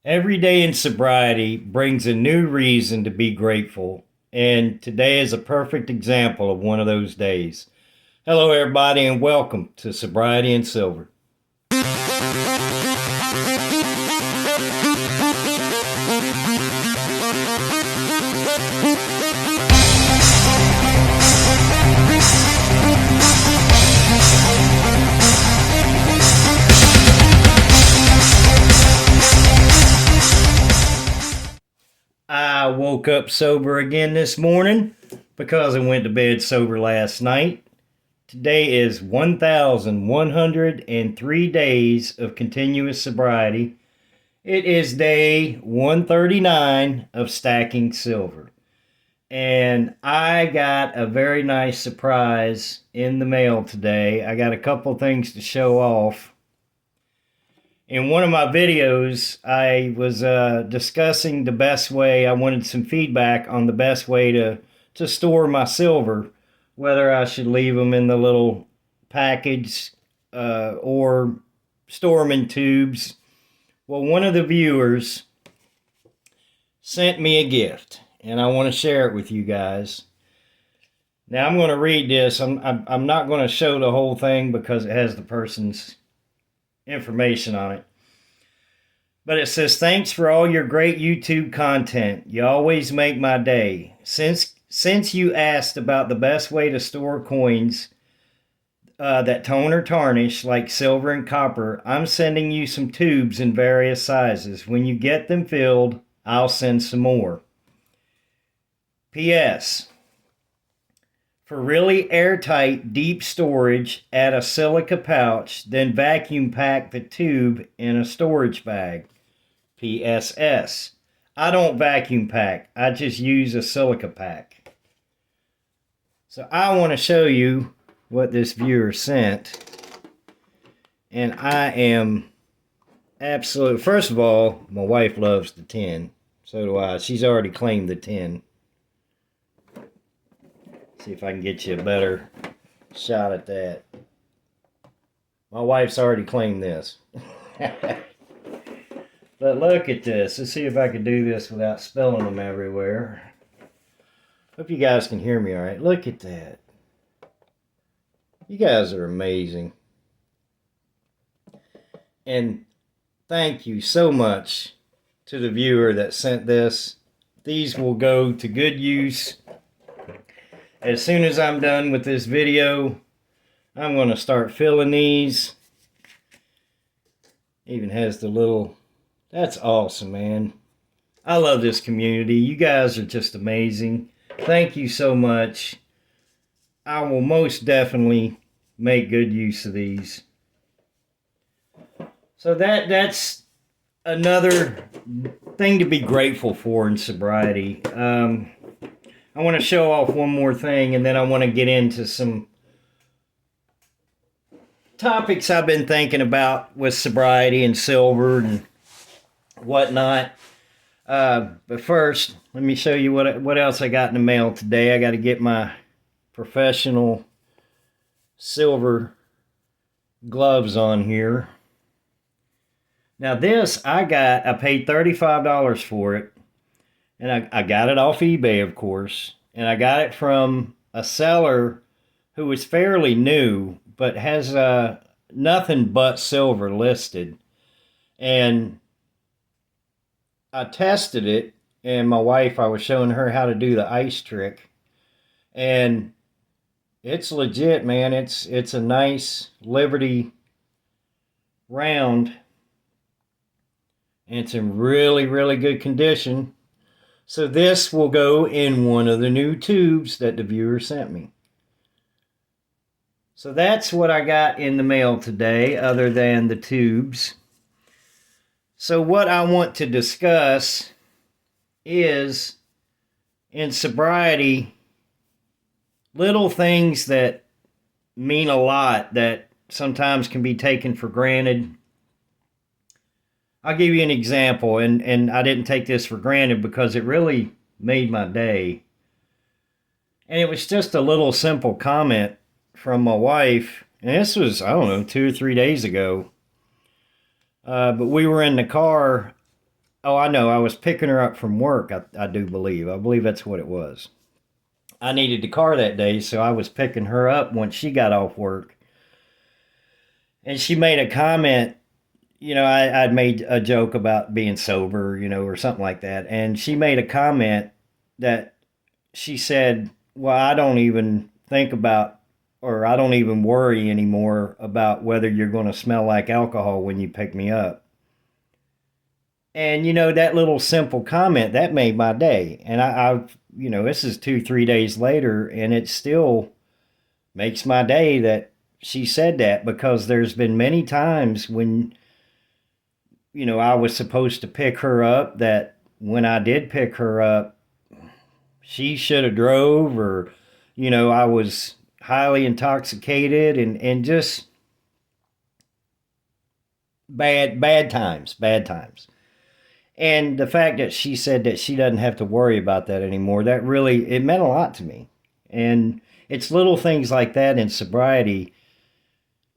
Every day in sobriety brings a new reason to be grateful, and today is a perfect example of one of those days. Hello, everybody, and welcome to Sobriety and Silver. I woke up sober again this morning because I went to bed sober last night. Today is 1,103 days of continuous sobriety. It is day 139 of stacking silver. And I got a very nice surprise in the mail today. I got a couple things to show off. In one of my videos, I was discussing the best way. I wanted some feedback on the best way to store my silver, whether I should leave them in the little package or store them in tubes. Well, one of the viewers sent me a gift, and I want to share it with you guys. Now, I'm going to read this. I'm not going to show the whole thing because it has the person's information on it. But it says, "Thanks for all your great YouTube content. You always make my day. Since you asked about the best way to store coins that tone or tarnish, like silver and copper, I'm sending you some tubes in various sizes. When you get them filled, I'll send some more. P.S. For really airtight, deep storage, add a silica pouch, then vacuum pack the tube in a storage bag. P.S.S. I don't vacuum pack. I just use a silica pack." So I want to show you what this viewer sent. And I am absolutely... First of all, my wife loves the 10. So do I. She's already claimed the 10. See if I can get you a better shot at that. My wife's already claimed this. But look at this. Let's see if I can do this without spilling them everywhere. Hope you guys can hear me all right. Look at that. You guys are amazing. And thank you so much to the viewer that sent this. These will go to good use. As soon as I'm done with this video, I'm going to start filling these. Even has the little... That's awesome, man. I love this community. You guys are just amazing. Thank you so much. I will most definitely make good use of these. So that's another thing to be grateful for in sobriety. I want to show off one more thing, and then I want to get into some topics I've been thinking about with sobriety and silver and whatnot. But first, let me show you what else I got in the mail today. I got to get my professional silver gloves on here. Now this, I paid $35 for it. And I got it off eBay, of course. And I got it from a seller who is fairly new, but has nothing but silver listed. And I tested it, and my wife, I was showing her how to do the ice trick. And it's legit, man. It's a nice Liberty round. And it's in really, really good condition. So this will go in one of the new tubes that the viewer sent me. So that's what I got in the mail today, other than the tubes. So what I want to discuss is, in sobriety, little things that mean a lot that sometimes can be taken for granted. I'll give you an example, and I didn't take this for granted because it really made my day. And it was just a little simple comment from my wife, and this was, I don't know, 2 or 3 days ago. But we were in the car Oh, I know. I was picking her up from work. I do believe. I believe that's what it was. I needed the car that day, so I was picking her up once she got off work. And she made a comment. I'd made a joke about being sober, or something like that. And she made a comment that she said, well, I don't even think about, or I don't even worry anymore about whether you're going to smell like alcohol when you pick me up. And, that little simple comment, that made my day. And I've, this is 2, 3 days later, and it still makes my day that she said that, because there's been many times when, I was supposed to pick her up, that when I did pick her up, she should have drove, or, I was highly intoxicated, and just bad times, bad times. And the fact that she said that she doesn't have to worry about that anymore, that really, it meant a lot to me. And it's little things like that in sobriety,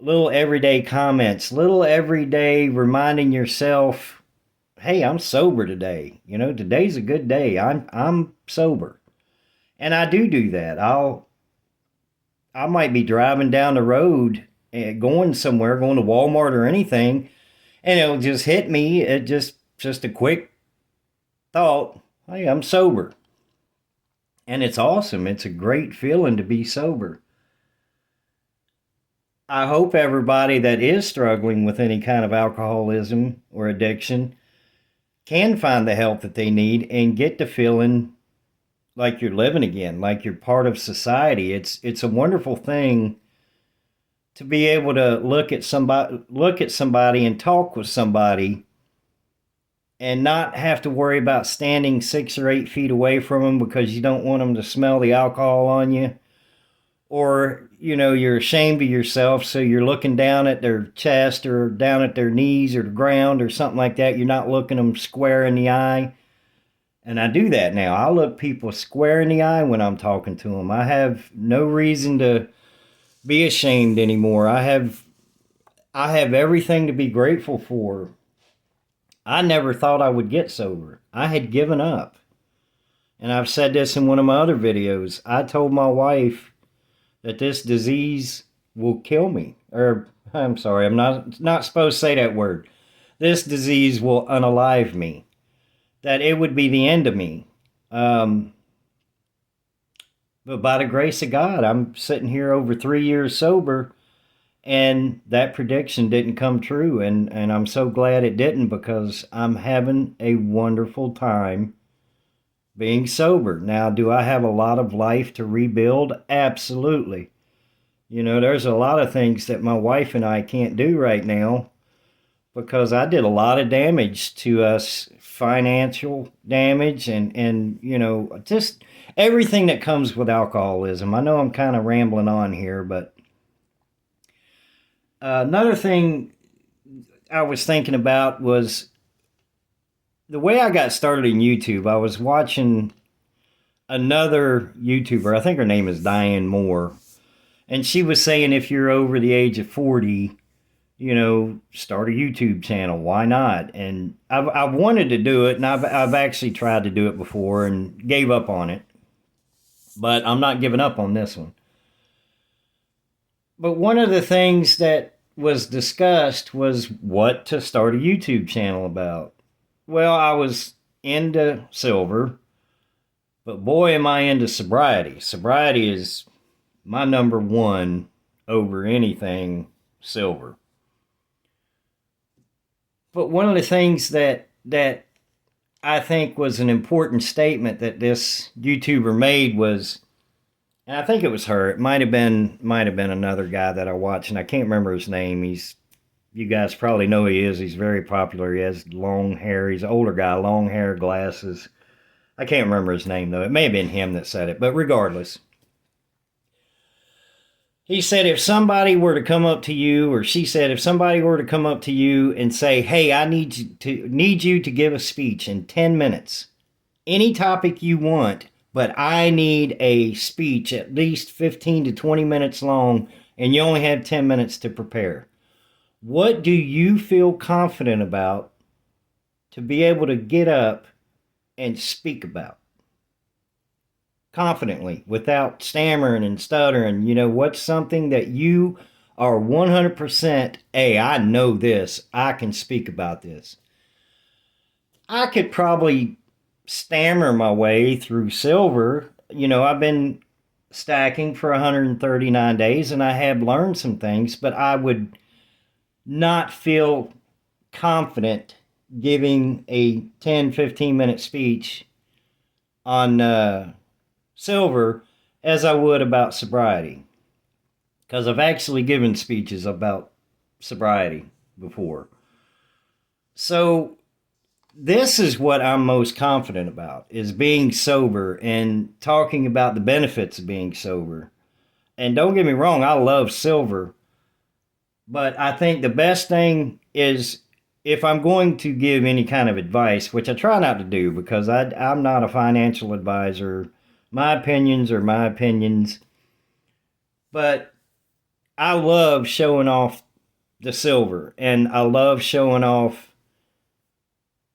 little everyday comments, little everyday reminding yourself, hey, I'm sober today. Today's a good day. I'm sober. And I do that. I might be driving down the road and going somewhere, going to Walmart or anything, and it'll just hit me. It just a quick thought, hey, I'm sober. And it's awesome. It's a great feeling to be sober. I hope everybody that is struggling with any kind of alcoholism or addiction can find the help that they need and get to feeling like you're living again, like you're part of society. It's a wonderful thing to be able to look at somebody and talk with somebody and not have to worry about standing 6 or 8 feet away from them because you don't want them to smell the alcohol on you. Or, you're ashamed of yourself, so you're looking down at their chest or down at their knees or the ground or something like that. You're not looking them square in the eye. And I do that now. I look people square in the eye when I'm talking to them. I have no reason to be ashamed anymore. I have everything to be grateful for. I never thought I would get sober. I had given up. And I've said this in one of my other videos. I told my wife that this disease will kill me. Or, I'm sorry, I'm not supposed to say that word. This disease will unalive me. That it would be the end of me. But by the grace of God, I'm sitting here over 3 years sober, and that prediction didn't come true. And I'm so glad it didn't, because I'm having a wonderful time being sober. Now, do I have a lot of life to rebuild? Absolutely. There's a lot of things that my wife and I can't do right now, because I did a lot of damage to us, financial damage, and just everything that comes with alcoholism. I know I'm kind of rambling on here, but another thing I was thinking about was the way I got started in YouTube. I was watching another YouTuber. I think her name is Diane Moore. And she was saying, if you're over the age of 40, start a YouTube channel. Why not? And I've wanted to do it, and I've actually tried to do it before and gave up on it. But I'm not giving up on this one. But one of the things that was discussed was what to start a YouTube channel about. Well, I was into silver, but boy, am I into sobriety. Sobriety is my number one over anything silver. But one of the things that I think was an important statement that this YouTuber made was, and I think it was her. It might have been another guy that I watched, and I can't remember his name. You guys probably know who he is. He's very popular. He has long hair. He's an older guy, long hair, glasses. I can't remember his name, though. It may have been him that said it, but regardless. He said if somebody were to come up to you, or she said if somebody were to come up to you and say, hey, I need you to give a speech in 10 minutes. Any topic you want, but I need a speech at least 15 to 20 minutes long, and you only have 10 minutes to prepare. What do you feel confident about to be able to get up and speak about confidently without stammering and stuttering. You know, what's something that you are 100%, hey, I know this, I can speak about this. I could probably stammer my way through silver. You know, I've been stacking for 139 days and I have learned some things, but I would not feel confident giving a 10-15 minute speech on silver as I would about sobriety. Because I've actually given speeches about sobriety before. So this is what I'm most confident about, is being sober and talking about the benefits of being sober. And don't get me wrong, I love silver, but I think the best thing is, if I'm going to give any kind of advice, which I try not to do because I'm not a financial advisor, my opinions are my opinions, but I love showing off the silver and I love showing off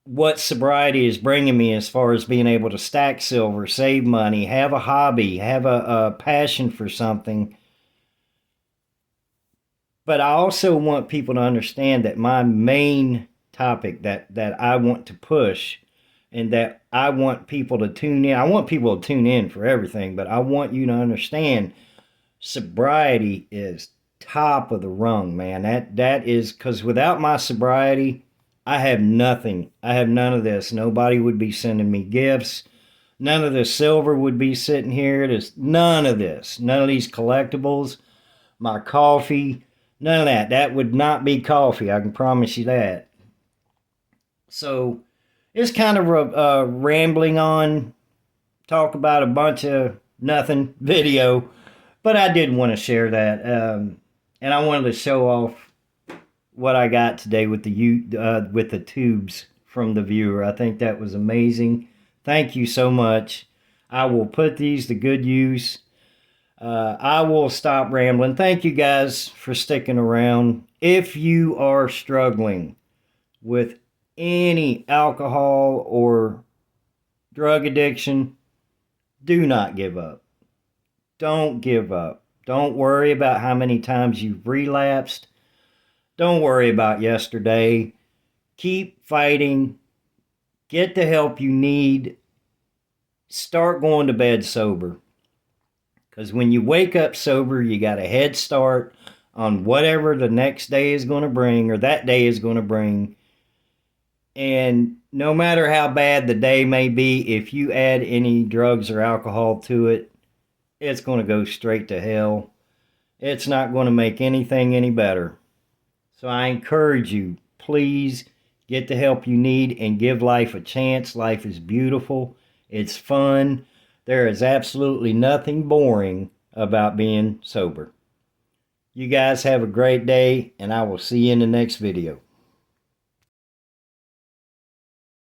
what sobriety is bringing me as far as being able to stack silver, save money, have a hobby, have a passion for something. But I also want people to understand that my main topic that I want to push and that I want people to tune in. I want people to tune in for everything, but I want you to understand sobriety is top of the rung, man. That is, because without my sobriety, I have nothing. I have none of this. Nobody would be sending me gifts. None of the silver would be sitting here. There's none of this. None of these collectibles. My coffee. None of that. That would not be coffee. I can promise you that. So it's kind of a rambling on, talk about a bunch of nothing video, but I did want to share that. And I wanted to show off what I got today with the tubes from the viewer. I think that was amazing. Thank you so much. I will put these to good use. I will stop rambling. Thank you guys for sticking around. If you are struggling with any alcohol or drug addiction, do not give up. Don't give up. Don't worry about how many times you've relapsed. Don't worry about yesterday. Keep fighting. Get the help you need. Start going to bed sober. Because when you wake up sober, you got a head start on whatever the next day is going to bring or that day is going to bring. And no matter how bad the day may be, if you add any drugs or alcohol to it, it's going to go straight to hell. It's not going to make anything any better. So I encourage you, please get the help you need and give life a chance. Life is beautiful. It's fun. There is absolutely nothing boring about being sober. You guys have a great day, and I will see you in the next video.